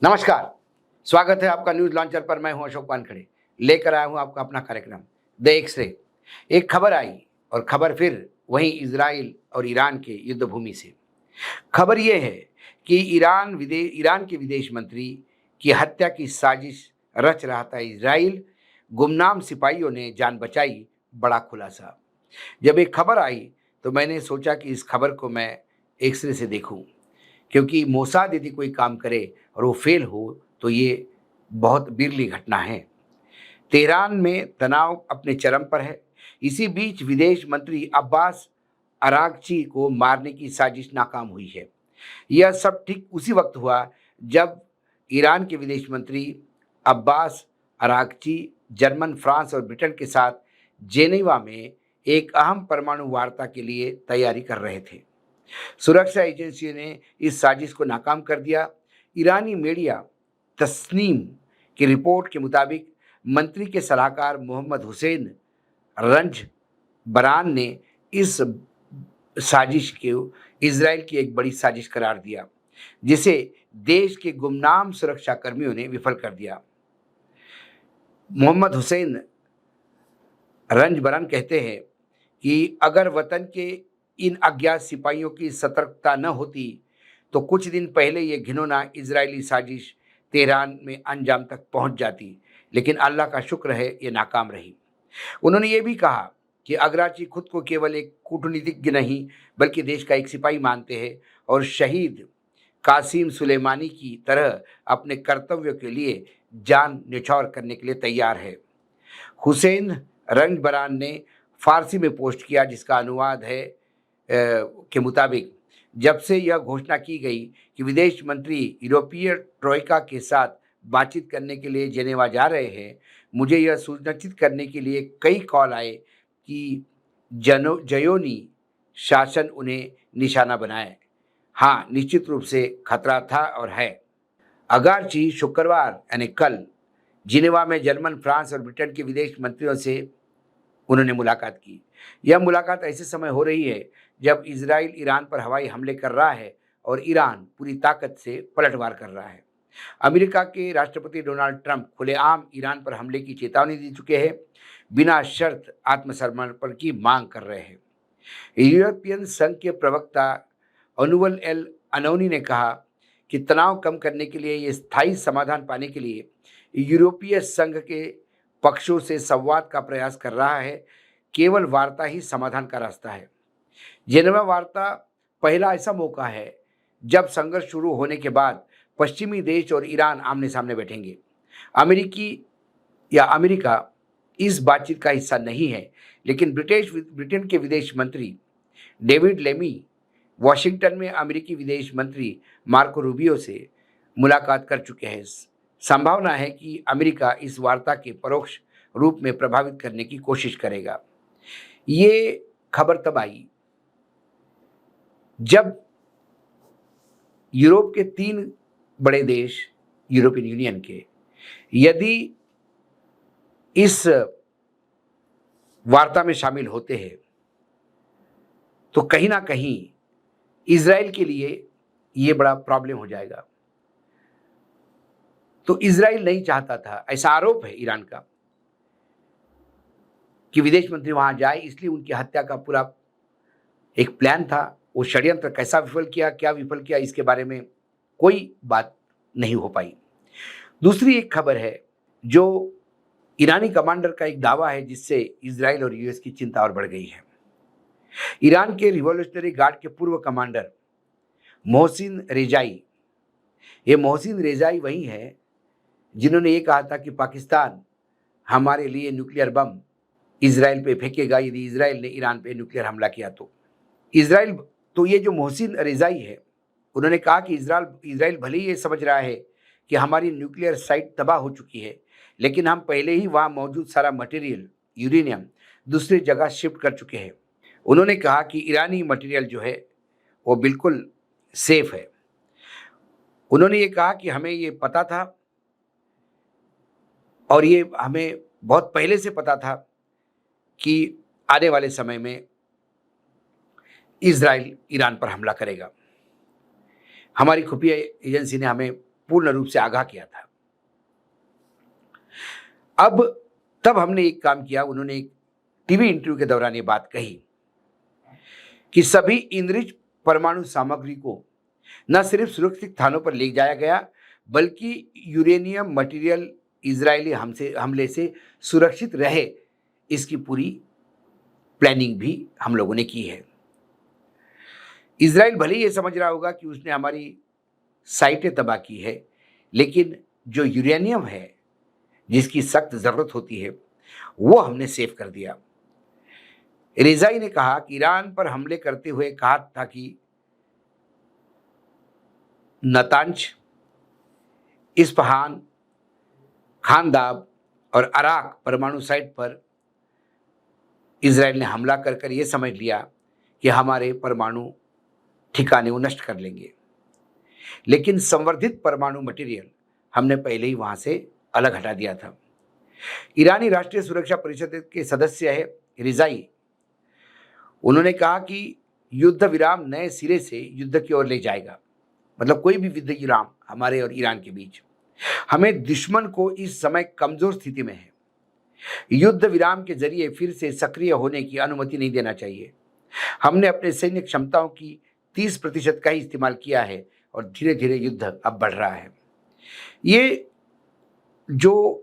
नमस्कार। स्वागत है आपका न्यूज लॉन्चर पर। मैं हूं अशोक वानखेड़े, लेकर आया हूं आपका अपना कार्यक्रम द एक्स-रे। एक खबर आई और खबर फिर वहीं इजराइल और ईरान के युद्ध भूमि से। खबर यह है कि ईरान के विदेश मंत्री की हत्या की साजिश रच रहा था इजराइल। गुमनाम सिपाहियों ने जान बचाई, बड़ा खुलासा। जब एक खबर आई तो मैंने सोचा कि इस खबर को मैं एक्स-रे से देखूं, क्योंकि मोसाद यदि कोई काम करे और वो फेल हो तो ये बहुत बिरली घटना है। तेहरान में तनाव अपने चरम पर है। इसी बीच विदेश मंत्री अब्बास अरागची को मारने की साजिश नाकाम हुई है। यह सब ठीक उसी वक्त हुआ जब ईरान के विदेश मंत्री अब्बास अरागची जर्मन, फ्रांस और ब्रिटेन के साथ जेनेवा में एक अहम परमाणु वार्ता के लिए तैयारी कर रहे थे। सुरक्षा एजेंसी ने इस साजिश को नाकाम कर दिया। ईरानी मीडिया तस्नीम की रिपोर्ट के मुताबिक मंत्री के सलाहकार मोहम्मद हुसैन रंजबरान ने इस साजिश को इजराइल की एक बड़ी साजिश करार दिया, जिसे देश के गुमनाम सुरक्षा कर्मियों ने विफल कर दिया। मोहम्मद हुसैन रंजबरान कहते हैं कि अगर वतन के इन अज्ञात सिपाहियों की सतर्कता न होती तो कुछ दिन पहले ये घिनौना इजरायली साजिश तेहरान में अंजाम तक पहुंच जाती, लेकिन अल्लाह का शुक्र है ये नाकाम रही। उन्होंने ये भी कहा कि अगराची खुद को केवल एक कूटनीतिज्ञ नहीं बल्कि देश का एक सिपाही मानते हैं और शहीद कासिम सुलेमानी की तरह अपने कर्तव्य के लिए जान न्यौछावर करने के लिए तैयार है। हुसैन रंजबरान ने फारसी में पोस्ट किया, जिसका अनुवाद है के मुताबिक, जब से यह घोषणा की गई कि विदेश मंत्री यूरोपीय ट्रोइका के साथ बातचीत करने के लिए जेनेवा जा रहे हैं, मुझे यह सुनिश्चित करने के लिए कई कॉल आए कि ज़योनी शासन उन्हें निशाना बनाए। हाँ, निश्चित रूप से खतरा था और है। अगारची शुक्रवार यानी कल जिनेवा में जर्मन, फ्रांस और ब्रिटेन के विदेश मंत्रियों से उन्होंने मुलाकात की। यह मुलाकात ऐसे समय हो रही है जब इजराइल ईरान पर हवाई हमले कर रहा है और ईरान पूरी ताकत से पलटवार कर रहा है। अमेरिका के राष्ट्रपति डोनाल्ड ट्रंप खुलेआम ईरान पर हमले की चेतावनी दे चुके हैं, बिना शर्त आत्मसमर्पण की मांग कर रहे हैं। यूरोपियन संघ के प्रवक्ता अनुवल एल अनौनी ने कहा कि तनाव कम करने के लिए, ये स्थायी समाधान पाने के लिए यूरोपीय संघ के पक्षों से संवाद का प्रयास कर रहा है। केवल वार्ता ही समाधान का रास्ता है। जेनेवा वार्ता पहला ऐसा मौका है जब संघर्ष शुरू होने के बाद पश्चिमी देश और ईरान आमने सामने बैठेंगे। अमेरिका इस बातचीत का हिस्सा नहीं है, लेकिन ब्रिटेन के विदेश मंत्री डेविड लेमी वॉशिंगटन में अमेरिकी विदेश मंत्री मार्को रूबियो से मुलाकात कर चुके हैं। संभावना है कि अमेरिका इस वार्ता के परोक्ष रूप में प्रभावित करने की कोशिश करेगा। ये खबर तब आई जब यूरोप के 3 बड़े देश यूरोपियन यूनियन के यदि इस वार्ता में शामिल होते हैं तो कहीं ना कहीं इजराइल के लिए ये बड़ा प्रॉब्लम हो जाएगा। तो इजराइल नहीं चाहता था, ऐसा आरोप है ईरान का, कि विदेश मंत्री वहां जाए, इसलिए उनकी हत्या का पूरा एक प्लान था। वो षड्यंत्र कैसा विफल किया, क्या विफल किया, इसके बारे में कोई बात नहीं हो पाई। दूसरी एक खबर है जो ईरानी कमांडर का एक दावा है, जिससे इजराइल और यूएस की चिंता और बढ़ गई है। ईरान के रिवॉल्यूशनरी गार्ड के पूर्व कमांडर मोहसिन रेजाई, ये मोहसिन रेजाई वही है जिन्होंने ये कहा था कि पाकिस्तान हमारे लिए न्यूक्लियर बम इजराइल पे फेंकेगा यदि इजराइल ने ईरान पे न्यूक्लियर हमला किया तो ये जो मोहसिन रेजाई है, उन्होंने कहा कि इजराइल भले ही ये समझ रहा है कि हमारी न्यूक्लियर साइट तबाह हो चुकी है, लेकिन हम पहले ही वहाँ मौजूद सारा मटेरियल, यूरेनियम, दूसरी जगह शिफ्ट कर चुके हैं। उन्होंने कहा कि ईरानी मटेरियल जो है वो बिल्कुल सेफ है। उन्होंने ये कहा कि हमें ये पता था और ये हमें बहुत पहले से पता था कि आने वाले समय में इजराइल ईरान पर हमला करेगा। हमारी खुफिया एजेंसी ने हमें पूर्ण रूप से आगाह किया था। अब तब हमने एक काम किया, उन्होंने एक टीवी इंटरव्यू के दौरान ये बात कही कि सभी इनरिच परमाणु सामग्री को न सिर्फ सुरक्षित स्थानों पर ले जाया गया, बल्कि यूरेनियम मटेरियल इजरायली हमले से सुरक्षित रहे, इसकी पूरी प्लानिंग भी हम लोगों ने की है। इजराइल भले ही ये समझ रहा होगा कि उसने हमारी साइटें तबाह की है, लेकिन जो यूरेनियम है जिसकी सख्त ज़रूरत होती है वो हमने सेव कर दिया। रेज़ाई ने कहा कि ईरान पर हमले करते हुए कहा था कि नतांज, इस्फहान, खानदाब और अराक परमाणु साइट पर इजराइल ने हमला कर कर ये समझ लिया कि हमारे परमाणु ठिकाने वो नष्ट कर लेंगे, लेकिन संवर्धित परमाणु मटेरियल हमने पहले ही वहां से अलग हटा दिया था। ईरानी राष्ट्रीय सुरक्षा परिषद के सदस्य है रिजाई, उन्होंने कहा कि युद्ध विराम नए सिरे से युद्ध की ओर ले जाएगा, मतलब कोई भी युद्ध विराम हमारे और ईरान के बीच, हमें दुश्मन को इस समय कमजोर स्थिति में है, युद्ध विराम के जरिए फिर से सक्रिय होने की अनुमति नहीं देना चाहिए। हमने अपने सैन्य क्षमताओं की 30% का ही इस्तेमाल किया है और धीरे धीरे युद्ध अब बढ़ रहा है। ये जो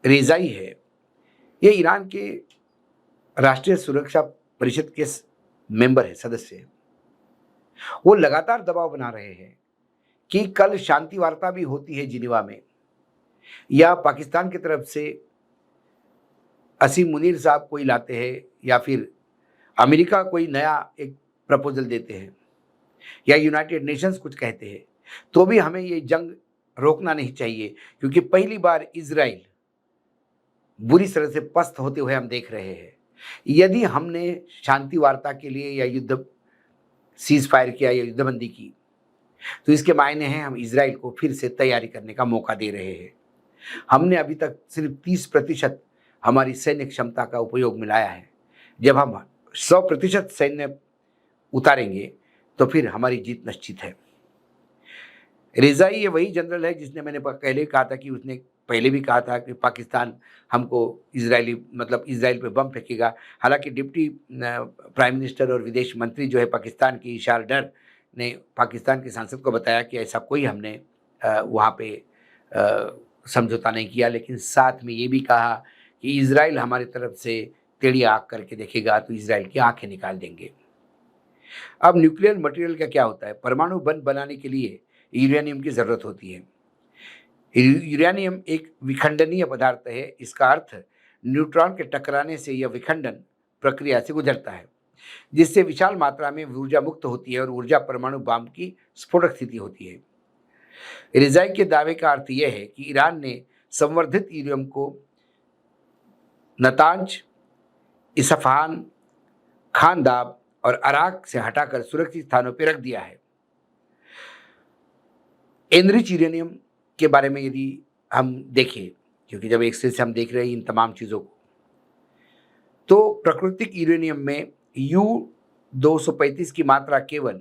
रेज़ाई है ये ईरान के राष्ट्रीय सुरक्षा परिषद के मेंबर है, सदस्य है। वो लगातार दबाव बना रहे हैं कि कल शांति वार्ता भी होती है जिनीवा में, या पाकिस्तान की तरफ से असीम मुनीर साहब कोई लाते हैं, या फिर अमेरिका कोई नया एक प्रपोजल देते हैं, या यूनाइटेड नेशंस कुछ कहते हैं, तो भी हमें ये जंग रोकना नहीं चाहिए, क्योंकि पहली बार इजराइल बुरी तरह से पस्त होते हुए हम देख रहे हैं। यदि हमने शांति वार्ता के लिए या युद्ध सीज फायर किया या युद्धबंदी की, तो इसके मायने हैं हम इजराइल को फिर से तैयारी करने का मौका दे रहे हैं। हमने अभी तक सिर्फ 30% हमारी सैन्य क्षमता का उपयोग मिलाया है। जब हम 100% सैन्य उतारेंगे तो फिर हमारी जीत निश्चित है। रेज़ाई ये वही जनरल है जिसने, मैंने पहले कहा था कि उसने पहले भी कहा था कि पाकिस्तान हमको इजराइल पे बम फेंकेगा। हालांकि डिप्टी प्राइम मिनिस्टर और विदेश मंत्री जो है पाकिस्तान की, इशार डर ने पाकिस्तान के सांसद को बताया कि ऐसा कोई हमने वहाँ पे समझौता नहीं किया, लेकिन साथ में ये भी कहा कि इजराइल हमारी तरफ से टेढ़ी आँख करके देखेगा तो इजराइल की आंखें निकाल देंगे। अब न्यूक्लियर मटेरियल का क्या होता है? परमाणु बम बनाने के लिए यूरेनियम की ज़रूरत होती है। यूरेनियम एक विखंडनीय पदार्थ है। इसका अर्थ न्यूट्रॉन के टकराने से यह विखंडन प्रक्रिया से गुजरता है, जिससे विशाल मात्रा में ऊर्जा मुक्त होती है और ऊर्जा परमाणु बम की स्फोटक स्थिति होती है। रिजाई के दावे का अर्थ यह है कि ईरान ने संवर्धित यूरेनियम को नतांज, इस्फहान, खानदाब और अराक से हटाकर सुरक्षित स्थानों पर रख दिया है। एनरिच यूरेनियम के बारे में यदि हम देखें, क्योंकि जब एक से हम देख रहे हैं इन तमाम चीज़ों को, तो प्राकृतिक यूरेनियम में U-235 की मात्रा केवल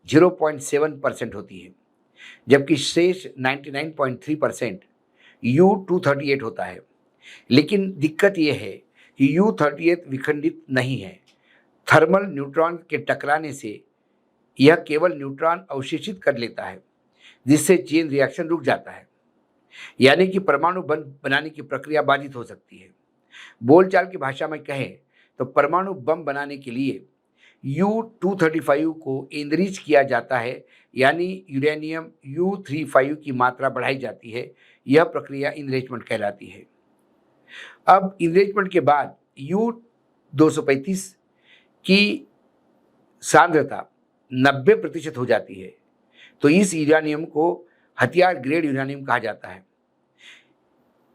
0.7% होती है, जबकि शेष 99.3% U-238 होता है। लेकिन दिक्कत यह है कि U-38 विखंडित नहीं है। थर्मल न्यूट्रॉन के टकराने से यह केवल न्यूट्रॉन अवशेषित कर लेता है, जिससे चेन रिएक्शन रुक जाता है, यानी कि परमाणु बम बनाने की प्रक्रिया बाधित हो सकती है। बोलचाल की भाषा में कहें तो परमाणु बम बनाने के लिए U-235 को एनरिच किया जाता है, यानी यूरेनियम U-35 की मात्रा बढ़ाई जाती है। यह प्रक्रिया इनरिचमेंट कहलाती है। अब इनरिचमेंट के बाद U-235 की सांद्रता 90% हो जाती है, तो इस यूरेनियम को हथियार ग्रेड यूरेनियम कहा जाता है।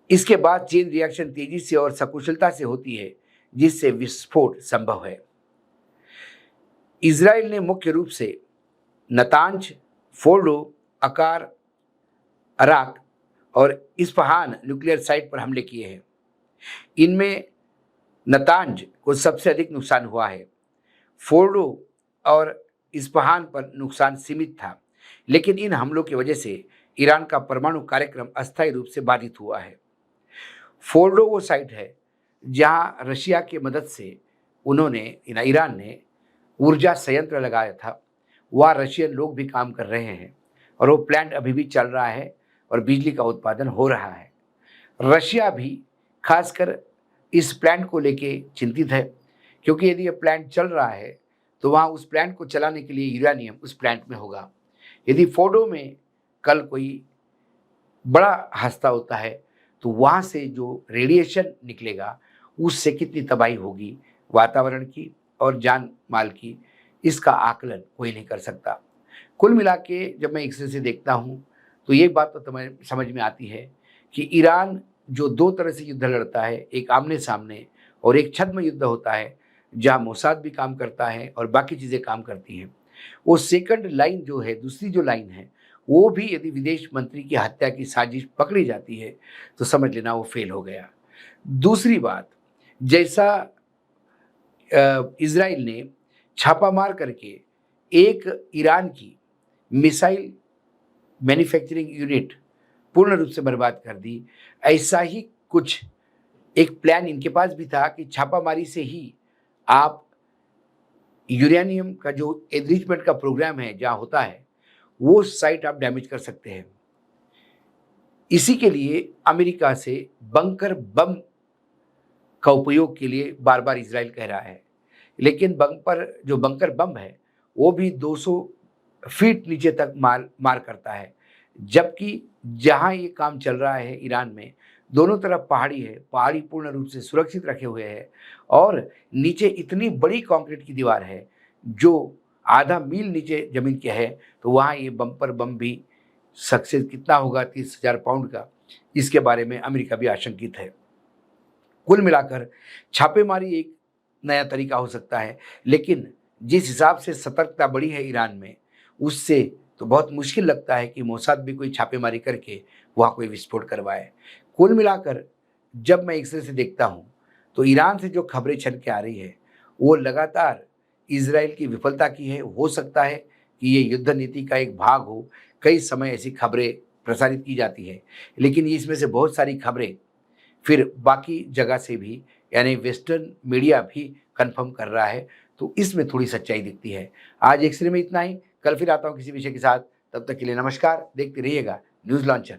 इसके बाद चेन रिएक्शन तेजी से और सकुशलता से होती है, जिससे विस्फोट संभव है। इजराइल ने मुख्य रूप से नतांज, फोर्डो, अकार, अराक और इस्फहान न्यूक्लियर साइट पर हमले किए हैं। इनमें नतांज को सबसे अधिक नुकसान हुआ है। फोर्डो और इस्फहान पर नुकसान सीमित था, लेकिन इन हमलों की वजह से ईरान का परमाणु कार्यक्रम अस्थायी रूप से बाधित हुआ है। फोर्डो वो साइट है जहां रशिया की मदद से ईरान ने ऊर्जा संयंत्र लगाया था। वहाँ रशियन लोग भी काम कर रहे हैं और वो प्लांट अभी भी चल रहा है और बिजली का उत्पादन हो रहा है। रशिया भी खासकर इस प्लांट को लेके चिंतित है, क्योंकि यदि ये प्लांट चल रहा है तो वहाँ उस प्लांट को चलाने के लिए यूरेनियम उस प्लांट में होगा। यदि फोर्डो में कल कोई बड़ा हादसा होता है तो वहाँ से जो रेडिएशन निकलेगा उससे कितनी तबाही होगी वातावरण की और जान माल की, इसका आकलन कोई नहीं कर सकता। कुल मिला के जब मैं एक से देखता हूँ तो ये बात तो समझ में आती है कि ईरान जो दो तरह से युद्ध लड़ता है, एक आमने सामने और एक छद्म युद्ध होता है जहाँ मोसाद भी काम करता है और बाकी चीज़ें काम करती हैं। वो सेकंड लाइन जो है, दूसरी जो लाइन है, वो भी यदि विदेश मंत्री की हत्या की साजिश पकड़ी जाती है तो समझ लेना वो फेल हो गया। दूसरी बात, जैसा इज़राइल ने छापा मार करके एक ईरान की मिसाइल मैन्युफैक्चरिंग यूनिट पूर्ण रूप से बर्बाद कर दी, ऐसा ही कुछ एक प्लान इनके पास भी था कि छापामारी से ही आप यूरेनियम का जो एनरिचमेंट का प्रोग्राम है जहाँ होता है, वो साइट आप डैमेज कर सकते हैं। इसी के लिए अमेरिका से बंकर बम का उपयोग के लिए बार-बार इज़राइल कह रहा है। लेकिन जो बंकर बम है, वो भी 200 फीट नीचे तक मार करता है। जबकि जहाँ ये काम चल रहा है ईरान में, दोनों तरफ पहाड़ी है, पहाड़ी पूर्ण रूप से सुरक्षित रखे हुए है और नीचे इतनी बड़ी कंक्रीट की दीवार है, जो आधा मील नीचे ज़मीन के है, तो वहाँ ये बम्पर बम भी सक्सेस कितना होगा 30,000 पाउंड का, इसके बारे में अमेरिका भी आशंकित है। कुल मिलाकर छापेमारी एक नया तरीका हो सकता है, लेकिन जिस हिसाब से सतर्कता बढ़ी है ईरान में, उससे तो बहुत मुश्किल लगता है कि मोसाद भी कोई छापेमारी करके वहाँ कोई विस्फोट करवाए। कुल मिलाकर जब मैं एक तरह से देखता हूँ, तो ईरान से जो खबरें छन के आ रही है, वो लगातार इज़राइल की विफलता की है। हो सकता है कि ये युद्ध नीति का एक भाग हो, कई समय ऐसी खबरें प्रसारित की जाती है, लेकिन इसमें से बहुत सारी खबरें फिर बाकी जगह से भी, यानी वेस्टर्न मीडिया भी कन्फर्म कर रहा है, तो इसमें थोड़ी सच्चाई दिखती है। आज एक्स-रे में इतना ही, कल फिर आता हूँ किसी विषय के साथ। तब तक के लिए नमस्कार, देखते रहिएगा न्यूज़ लॉन्चर।